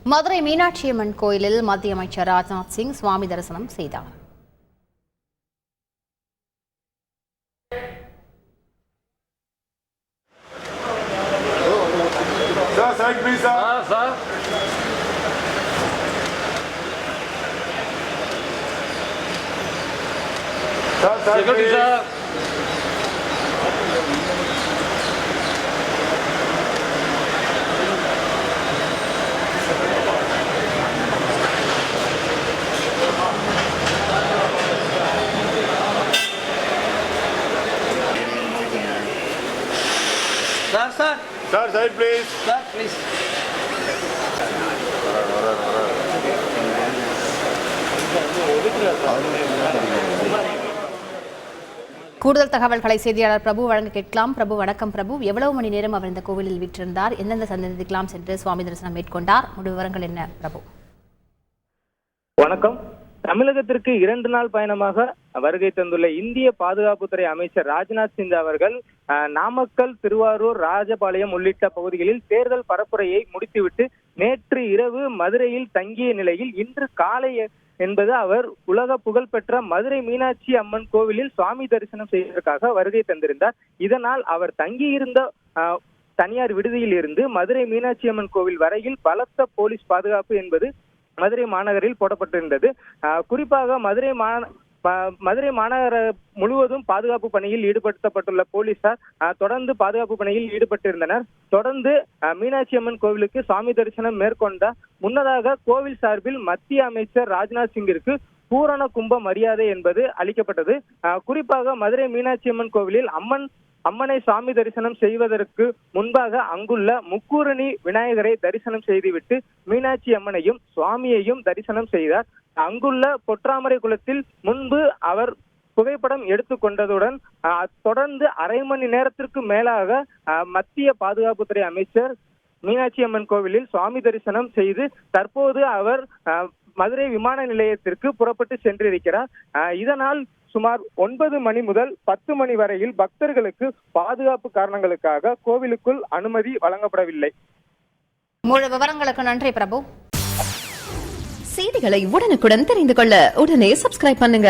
மதுரை மீனாட்சியம்மன் கோயிலில் மத்திய அமைச்சர் ராஜ்நாத் சிங் சுவாமி தரிசனம் செய்தார். Sir, side please. Sir, please. கூடுதல் தகவல்களை செய்தியாளர் பிரபு வழங்க கேட்கலாம். பிரபு, வணக்கம். பிரபு, எவ்வளவு மணி நேரம் அவர் இந்த கோவிலில் வீற்றிருந்தார்? எந்தெந்த சன்னதிக்கெல்லாம் சென்று சுவாமி தரிசனம் மேற்கொண்டார்? முழு விவரங்கள் என்ன பிரபு? வணக்கம். தமிழகத்திற்கு 2 நாள் பயணமாக வருகை தந்துள்ள இந்திய பாதுகாப்புத்துறை அமைச்சர் ராஜ்நாத் சிங் அவர்கள் நாமக்கல், திருவாரூர், ராஜபாளையம் உள்ளிட்ட பகுதிகளில் தேர்தல் பரப்புரையை முடித்துவிட்டு நேற்று இரவு மதுரையில் தங்கிய நிலையில் இன்று காலை என்பது அவர் உலக புகழ்பெற்ற மதுரை மீனாட்சி அம்மன் கோவிலில் சுவாமி தரிசனம் செய்வதற்காக வருகை தந்திருந்தார். இதனால் அவர் தங்கியிருந்த தனியார் விடுதியில் இருந்து மதுரை மீனாட்சி அம்மன் கோவில் வரையில் பலத்த போலீஸ் பாதுகாப்பு என்பது மதுரை மாநகரில் போடப்பட்டிருந்தது. குறிப்பாக மதுரை மாநகர முழுவதும் பாதுகாப்பு பணியில் ஈடுபடுத்தப்பட்டுள்ள போலீசார் தொடர்ந்து பாதுகாப்பு பணியில் ஈடுபட்டிருந்தனர். தொடர்ந்து மீனாட்சி அம்மன் கோவிலுக்கு சுவாமி தரிசனம் மேற்கொண்ட முன்னதாக கோவில் சார்பில் மத்திய அமைச்சர் ராஜ்நாத் சிங்கிற்கு பூரண கும்ப மரியாதை என்பது அளிக்கப்பட்டது. குறிப்பாக மதுரை மீனாட்சி அம்மன் கோவிலில் அம்மனை சுவாமி தரிசனம் செய்வதற்கு முன்பாக அங்குள்ள முக்கூரணி விநாயகரை தரிசனம் செய்துவிட்டு மீனாட்சி அம்மனையும் சுவாமியையும் தரிசனம் செய்தார். அங்குள்ள பொற்றாமரை குளத்தில் முன்பு அவர் புகைப்படம் எடுத்துக்கொண்டதுடன் தொடர்ந்து அரை மணி நேரத்திற்கு மேலாக மத்திய பாதுகாப்புத்துறை அமைச்சர் மீனாட்சி அம்மன் கோவிலில் சுவாமி தரிசனம் செய்து தற்போது அவர் மதுரை விமான நிலையத்திற்கு புறப்பட்டு சென்றிருக்கிறார். இதனால் சுமார் 9 மணி முதல் 10 மணி வரையில் பக்தர்களுக்கு பாதுகாப்பு காரணங்களுக்காக கோவிலுக்குள் அனுமதி வழங்கப்படவில்லை. முழு விவரங்களுக்கு நன்றி பிரபு. செய்திகளை உடனுக்குடன் தெரிந்து கொள்ள உடனே சப்ஸ்கிரைப் பண்ணுங்க.